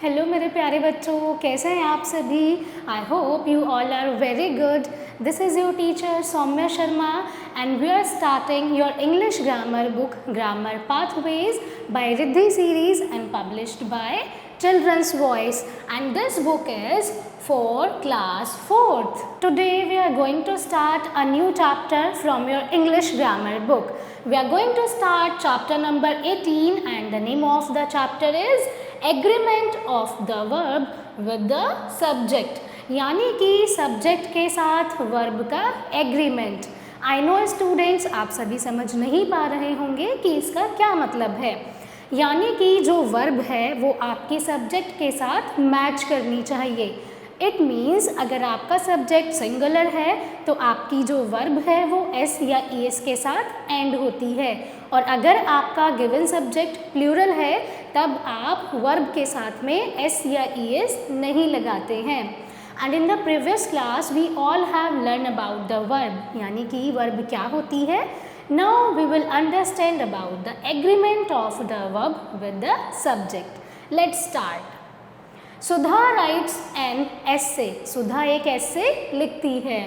Hello मेरे प्यारे बच्चों, कैसे हैं आप सभी। I hope you all are very good. This is your teacher Saumya Sharma and we are starting your English grammar book grammar pathways by Riddhi series and published by Children's Voice, and this book is for class 4th. Today we are going to start a new chapter from your English grammar book. We are going to start chapter number 18 and the name of the chapter is Agreement of the verb with the subject. यानी कि subject के साथ verb का agreement. I know students आप सभी समझ नहीं पा रहे होंगे कि इसका क्या मतलब है। यानी कि जो वर्ब है वो आपके सब्जेक्ट के साथ मैच करनी चाहिए। इट मीन्स अगर आपका सब्जेक्ट सिंगुलर है तो आपकी जो वर्ब है वो एस या ई एस के साथ एंड होती है, और अगर आपका गिवन सब्जेक्ट प्लूरल है तब आप वर्ब के साथ में एस या ई एस नहीं लगाते हैं। And in the previous class we all have learn about the verb, यानी कि वर्ब क्या होती है। Now we will understand about the agreement of the verb with the subject. Let's start. Sudha writes an essay. सुधा एक essay लिखती है।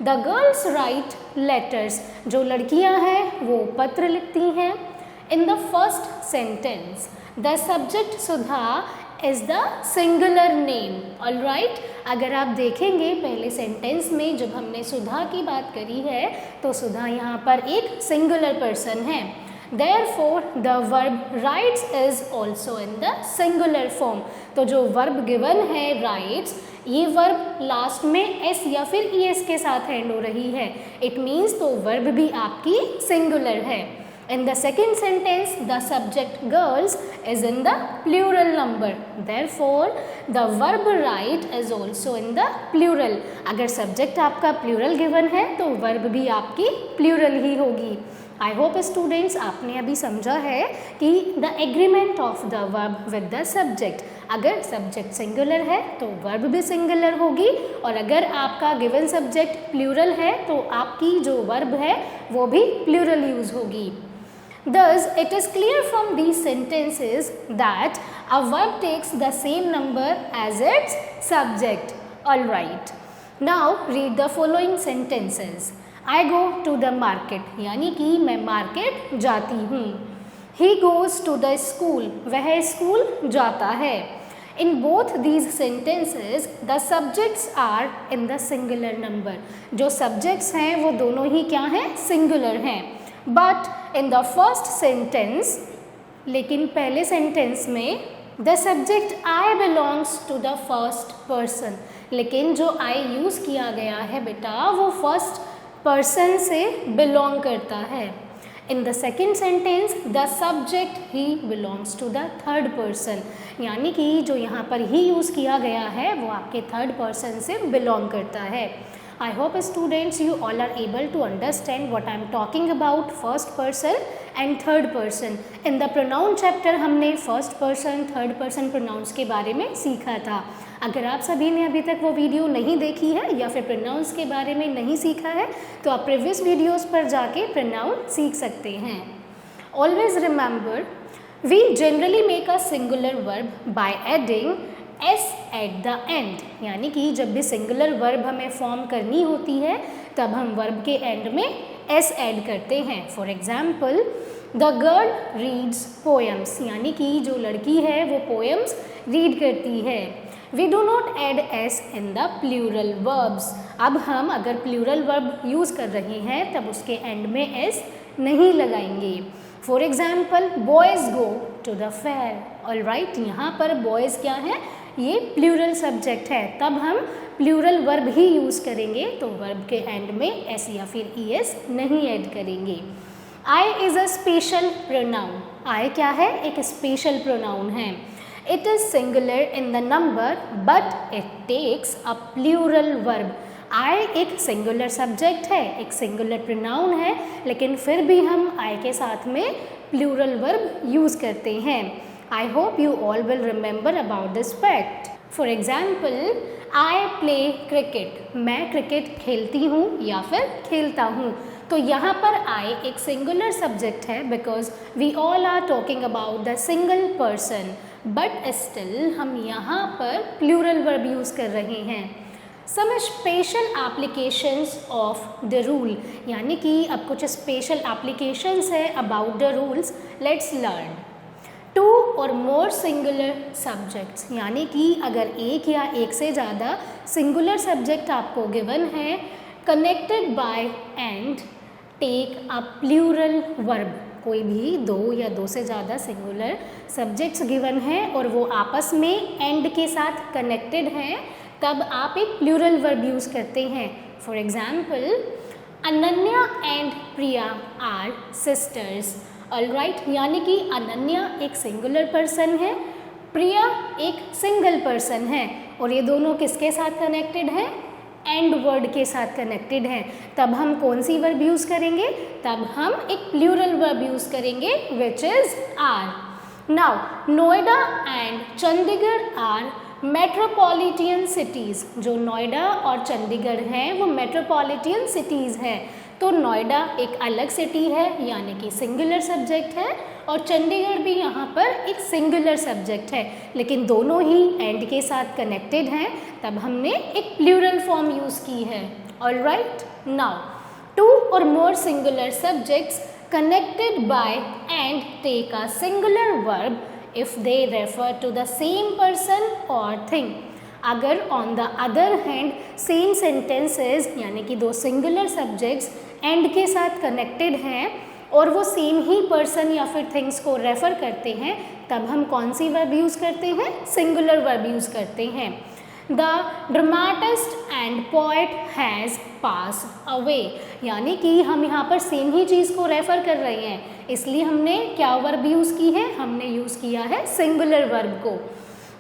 The girls write letters. जो लड़कियां हैं वो पत्र लिखती हैं। In the first sentence, the subject Sudha is the singular name. All right? अगर आप देखेंगे पहले सेंटेंस में जब हमने सुधा की बात करी है तो सुधा यहाँ पर एक सिंगुलर पर्सन है। Therefore, the verb writes is also in the singular form. तो जो वर्ब गिवन है writes, ये वर्ब लास्ट में एस या फिर ई एस के साथ एंड हो रही है। इट मीन्स तो वर्ब भी आपकी सिंगुलर है। In the second sentence, the subject girls is in the plural number. Therefore, the verb write is also in the plural. अगर subject आपका plural given है तो verb भी आपकी plural ही होगी। I hope students आपने अभी समझा है कि the agreement of the verb with the subject. अगर subject singular है तो verb भी singular होगी, और अगर आपका given subject plural है तो आपकी जो verb है वो भी plural use होगी। Thus, it is clear from these sentences that a verb takes the same number as its subject. All right. Now, read the following sentences. I go to the market. यानी कि मैं market जाती हूँ। He goes to the school. वह school जाता है। In both these sentences, the subjects are in the singular number. जो subjects हैं वो दोनों ही क्या हैं? Singular हैं। But in the first sentence, लेकिन पहले सेंटेंस में the subject I belongs to the first person, लेकिन जो I यूज़ किया गया है बेटा वो फर्स्ट पर्सन से बिलोंग करता है। In the second sentence, the subject he belongs to the third person, यानी कि जो यहाँ पर ही यूज़ किया गया है वो आपके थर्ड पर्सन से बिलोंग करता है। I hope students you all are able to understand what I am talking about first person and third person. In the pronoun chapter हमने first person, third person pronouns के बारे में सीखा था। अगर आप सभी ने अभी तक वो वीडियो नहीं देखी है या फिर pronouns के बारे में नहीं सीखा है तो आप previous videos पर जाके pronoun सीख सकते हैं। Always remember, we generally make a singular verb by adding S at the end, यानी कि जब भी सिंगुलर वर्ब हमें फॉर्म करनी होती है तब हम वर्ब के एंड में एस ऐड करते हैं। For example, the girl reads poems, यानी कि जो लड़की है वो पोएम्स रीड करती है। We do not add s in the plural verbs. अब हम अगर प्लूरल वर्ब यूज़ कर रहे हैं तब उसके एंड में एस नहीं लगाएंगे। For example, boys go to the fair. All right, यहाँ पर बॉयज़ क्या है? ये प्लूरल सब्जेक्ट है, तब हम प्लूरल वर्ब ही यूज़ करेंगे तो वर्ब के एंड में एस या फिर ई एस नहीं ऐड करेंगे। I is a special pronoun. I क्या है? एक स्पेशल प्रोनाउन है। It is singular in the number but it takes a plural verb. I एक सिंगुलर सब्जेक्ट है, एक सिंगुलर प्रोनाउन है, लेकिन फिर भी हम आई के साथ में प्लूरल वर्ब यूज़ करते हैं। I hope you all will remember about this fact. For example, I play cricket. मैं क्रिकेट खेलती हूँ या फिर खेलता हूँ। तो यहाँ पर I एक सिंगुलर सब्जेक्ट है because we all are talking about the single person. But still हम यहाँ पर प्लूरल वर्ब यूज़ कर रहे हैं। Some special applications of the rule, यानी कि अब कुछ स्पेशल एप्लीकेशंस है about the rules, let's learn. Two or more singular subjects, यानी कि अगर एक या एक से ज़्यादा सिंगुलर सब्जेक्ट आपको गिवन है, connected by and take a plural verb, कोई भी दो या दो से ज़्यादा सिंगुलर सब्जेक्ट्स गिवन हैं और वो आपस में एंड के साथ कनेक्टेड हैं, तब आप एक प्लूरल वर्ब यूज़ करते हैं। For example, Ananya and Priya are sisters. Alright, यानी कि अनन्या एक सिंगुलर पर्सन है, प्रिया एक सिंगल पर्सन है और ये दोनों किसके साथ कनेक्टेड हैं? एंड वर्ड के साथ कनेक्टेड हैं। तब हम कौन सी वर्ब यूज़ करेंगे? तब हम एक प्लूरल वर्ब यूज़ करेंगे which is are. Now Noida and Chandigarh are metropolitan cities. जो नोएडा और चंडीगढ़ हैं वो मेट्रोपॉलिटन सिटीज़ हैं। तो नोएडा एक अलग सिटी है यानी कि सिंगुलर सब्जेक्ट है और चंडीगढ़ भी यहाँ पर एक सिंगुलर सब्जेक्ट है, लेकिन दोनों ही एंड के साथ कनेक्टेड हैं, तब हमने एक प्लूरल फॉर्म यूज़ की है। Alright, now two or more singular subjects connected by and take a singular verb if they refer to the same person or thing। अगर on the other hand same sentences यानी कि दो singular subjects and के साथ connected हैं और वो same ही person या फिर थिंग्स को रेफर करते हैं, तब हम कौन सी वर्ब यूज़ करते हैं? सिंगुलर वर्ब यूज़ करते हैं। The dramatist and poet has pass away, यानी कि हम यहाँ पर सेम ही चीज़ को रेफर कर रहे हैं, इसलिए हमने क्या वर्ब यूज़ की है? हमने यूज़ किया है सिंगुलर वर्ब को।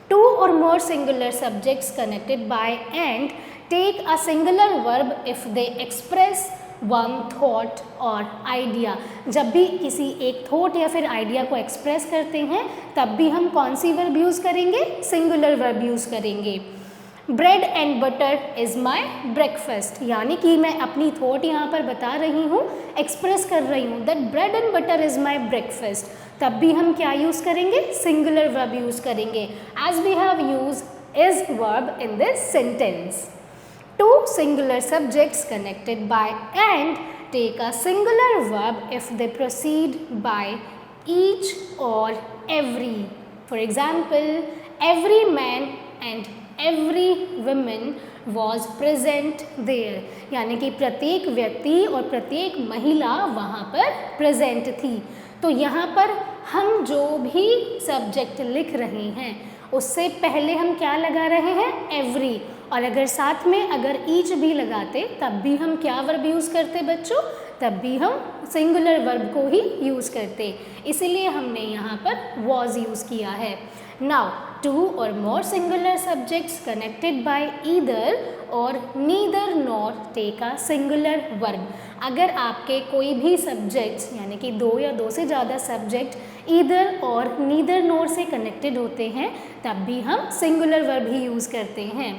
Two or more singular subjects connected by and take a singular verb if they express one thought or idea. जब भी किसी एक थॉट या फिर आइडिया को एक्सप्रेस करते हैं, तब भी हम कौन सी वर्ब यूज़ करेंगे? सिंगुलर वर्ब यूज़ करेंगे। Bread and butter is my breakfast, यानी कि मैं अपनी थॉट यहाँ पर बता रही हूँ, एक्सप्रेस कर रही हूँ that bread and butter is my breakfast, तब भी हम क्या यूज़ करेंगे? सिंगुलर वर्ब यूज़ करेंगे, as we have use is verb in this sentence. Two singular subjects connected by and take a singular verb if they proceed by each or every. For example, every man and every women was present there, यानी कि प्रत्येक व्यक्ति और प्रत्येक महिला वहाँ पर present थी। तो यहाँ पर हम जो भी सब्जेक्ट लिख रहे हैं उससे पहले हम क्या लगा रहे हैं? एवरी, और अगर साथ में अगर ईच भी लगाते तब भी हम क्या वर्ब यूज़ करते बच्चों? तब भी हम सिंगुलर वर्ब को ही यूज़ करते, इसीलिए हमने यहाँ पर वॉज यूज़ किया है। Now two or more singular subjects connected by either or neither nor take a singular verb. अगर आपके कोई भी सब्जेक्ट्स यानी कि दो या दो से ज़्यादा subject either or neither nor से कनेक्टेड होते हैं, तब भी हम सिंगुलर वर्ब ही यूज़ करते हैं।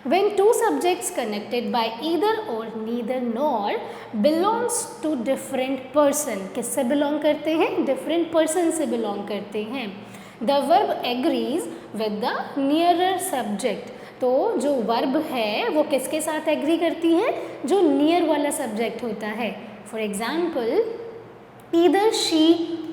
When two subjects connected by either or neither nor belongs to different person, किससे belong करते हैं? different person से belong करते हैं। The verb agrees with the nearer subject, तो जो verb है वो किसके साथ agree करती है? जो near वाला subject होता है। For example, either she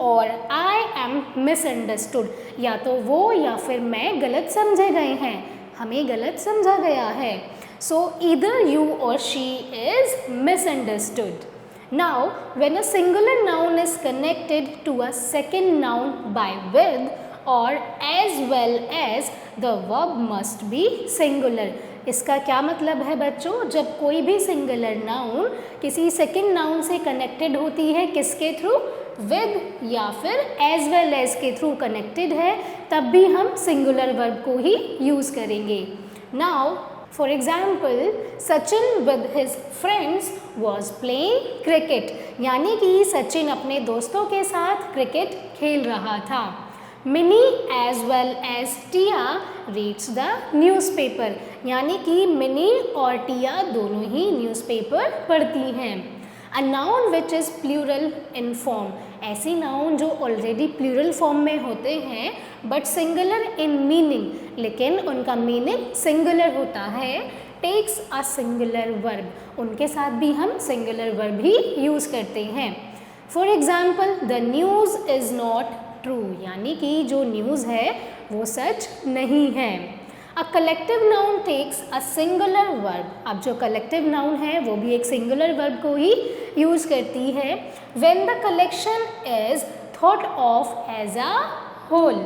or I am misunderstood, या तो वो या फिर मैं गलत समझे गए हैं, हमें गलत समझा गया है। So either you or she is misunderstood. Now when a singular noun is connected to a second noun by with or as well as the verb must be singular. इसका क्या मतलब है बच्चों? जब कोई भी सिंगुलर नाउन किसी second noun से कनेक्टेड होती है, किसके थ्रू? विद या फिर एज वेल एज के थ्रू कनेक्टेड है, तब भी हम सिंगुलर वर्ब को ही यूज़ करेंगे। Now for example, Sachin with his friends was playing cricket, यानी कि सचिन अपने दोस्तों के साथ क्रिकेट खेल रहा था। Mini as well as Tia reads the newspaper, यानी कि मिनी और टिया दोनों ही न्यूज़पेपर पढ़ती हैं। A noun which is plural in form, ऐसी नाउन जो ऑलरेडी प्लूरल फॉर्म में होते हैं बट सिंगुलर इन मीनिंग, लेकिन उनका मीनिंग सिंगुलर होता है, टेक्स अ सिंगुलर वर्ब, उनके साथ भी हम सिंगुलर वर्ब ही यूज़ करते हैं। For example the news is not true, यानी कि जो न्यूज़ है वो सच नहीं है। A collective noun takes a singular verb, अब जो कलेक्टिव नाउन है वो भी एक सिंगुलर वर्ब को ही यूज़ करती है। When the collection is thought of as a whole,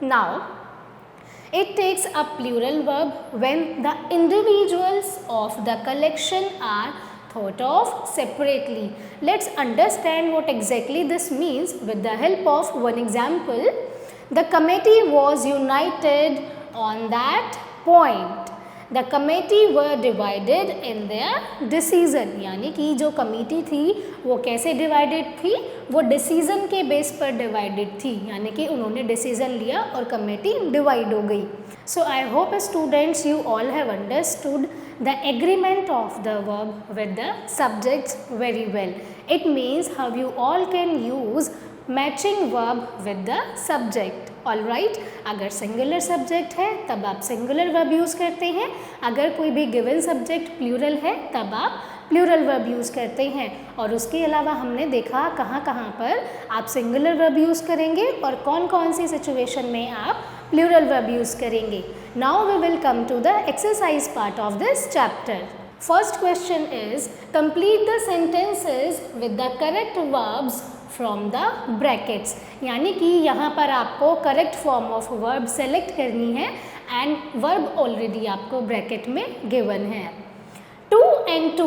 now it takes a plural verb when the individuals of the collection are thought of separately. Let's understand what exactly this means with the help of one example. The committee was united on that point. The committee were divided in their decision, यानी कि जो committee थी वो कैसे divided थी, वो decision के base पर डिवाइडेड थी, यानी कि उन्होंने डिसीजन लिया और कमेटी डिवाइड हो गई। So I hope students you all have understood the agreement of the verb with the subjects very well. It means how you all can use matching verb with the subject. All right, अगर singular subject है तब आप singular verb use करते हैं, अगर कोई भी given subject plural है तब आप प्लूरल वर्ब यूज़ करते हैं। और उसके अलावा हमने देखा कहाँ कहाँ पर आप सिंगुलर वर्ब यूज़ करेंगे और कौन कौन सी सिचुएशन में आप प्लूरल वर्ब यूज़ करेंगे। Now we will come to the exercise part of this chapter. First question is complete the sentences with the correct verbs from the brackets, यानी कि यहाँ पर आपको correct form of verb select करनी है and verb already आपको bracket में given है। 2 and 2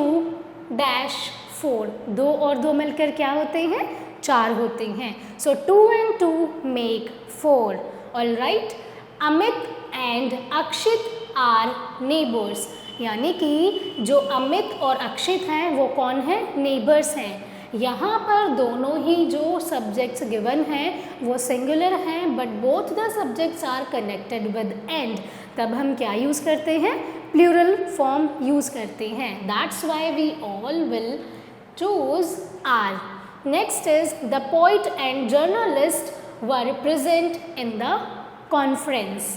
dash 4, 2 और 2 मिलकर क्या होते हैं, 4 होते हैं। So 2 and 2 make 4। All right, Amit and Akshit are neighbours, यानी कि जो अमित और अक्षित हैं वो कौन है, नेबर्स हैं। यहाँ पर दोनों ही जो सब्जेक्ट्स गिवन हैं वो सिंगुलर हैं but both the subjects are connected with and, तब हम क्या यूज़ करते हैं, प्लूरल फॉर्म यूज़ करते हैं। That's why we all will choose are. Next is the poet and journalist were present in the conference.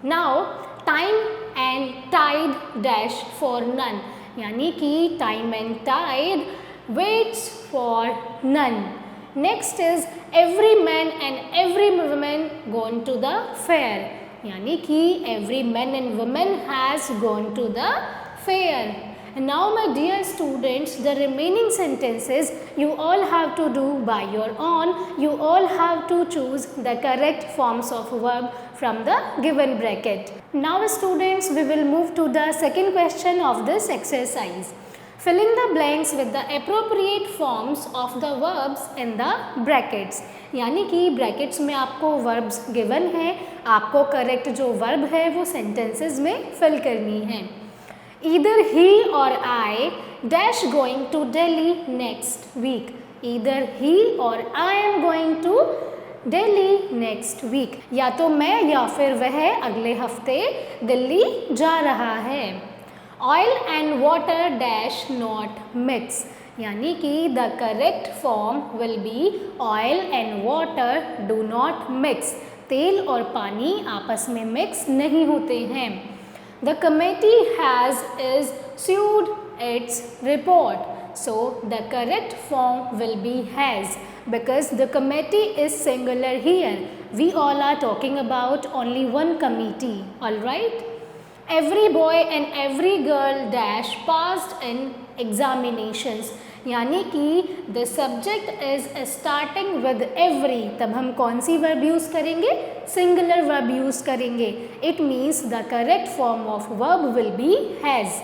Now time and tide dash for none, यानी कि time and tide waits for none. Next is every man and every woman gone to the fair, यानी कि every man and woman has gone to the fair. And now my dear students, the remaining sentences you all have to do by your own. You all have to choose the correct forms of verb from the given bracket. Now students, we will move to the second question of this exercise. Fill in the blanks with the appropriate forms of the verbs in the brackets, यानी कि brackets में आपको verbs given है, आपको correct जो verb है वो sentences में fill करनी है। Either he or I dash going to Delhi next week. Either he or I am going to Delhi next week. या तो मैं या फिर वह अगले हफ्ते दिल्ली जा रहा है। Oil and water dash not mix, यानी कि the correct form will be oil and water do not mix, तेल और पानी आपस में मिक्स नहीं होते हैं। The committee has is sued its report, so the correct form will be has, because the committee is singular here. We all are talking about only one committee, all right? Every boy and every girl dash passed in examinations, यानी कि the subject is starting with every, तब हम कौन सी verb use करेंगे, singular verb use करेंगे. It means the correct form of verb will be has.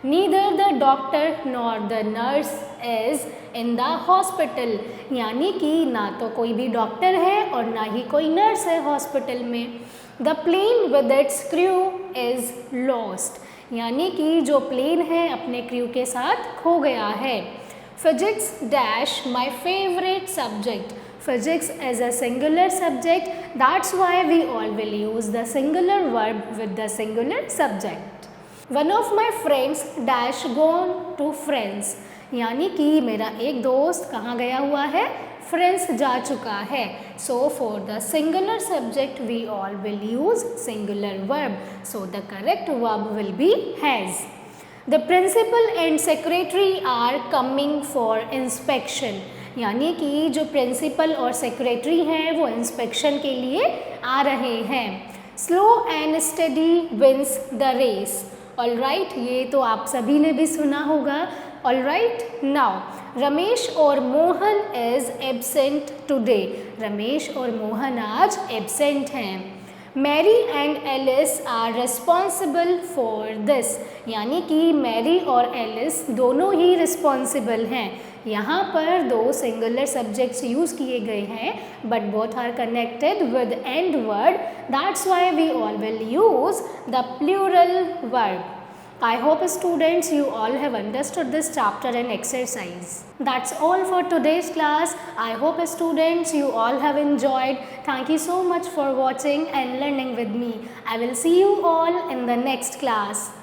Neither the doctor nor the nurse is in the hospital, यानी कि ना तो कोई भी डॉक्टर है और ना ही कोई नर्स है हॉस्पिटल में. The plane with its crew is lost, यानी कि जो प्लेन है अपने क्रू के साथ खो गया है. Physics dash my favorite subject. Physics is a singular subject, that's why we all will use the singular verb with the singular subject. One of my friends dash gone to France, यानी कि मेरा एक दोस्त कहाँ गया हुआ है, friends जा चुका है. So for the singular subject we all will use singular verb. So the correct verb will be has. The principal and secretary are coming for inspection. यानी कि जो प्रिंसिपल और सेक्रेटरी हैं वो इंस्पेक्शन के लिए आ रहे हैं. Slow and steady wins the race. All right, ये तो आप सभी ने भी सुना होगा. ऑल राइट, नाउ रमेश और Mohan is absent today. Ramesh और मोहन आज एब्सेंट हैं. Mary and Alice are responsible for this. यानी कि मैरी और एलिस दोनों ही रिस्पॉन्सिबल हैं. यहाँ पर दो सिंगुलर सब्जेक्ट्स यूज़ किए गए हैं but both are connected with and word. That's why we all will use the plural verb. I hope students you all have understood this chapter and exercise. That's all for today's class. I hope students you all have enjoyed. Thank you so much for watching and learning with me. I will see you all in the next class.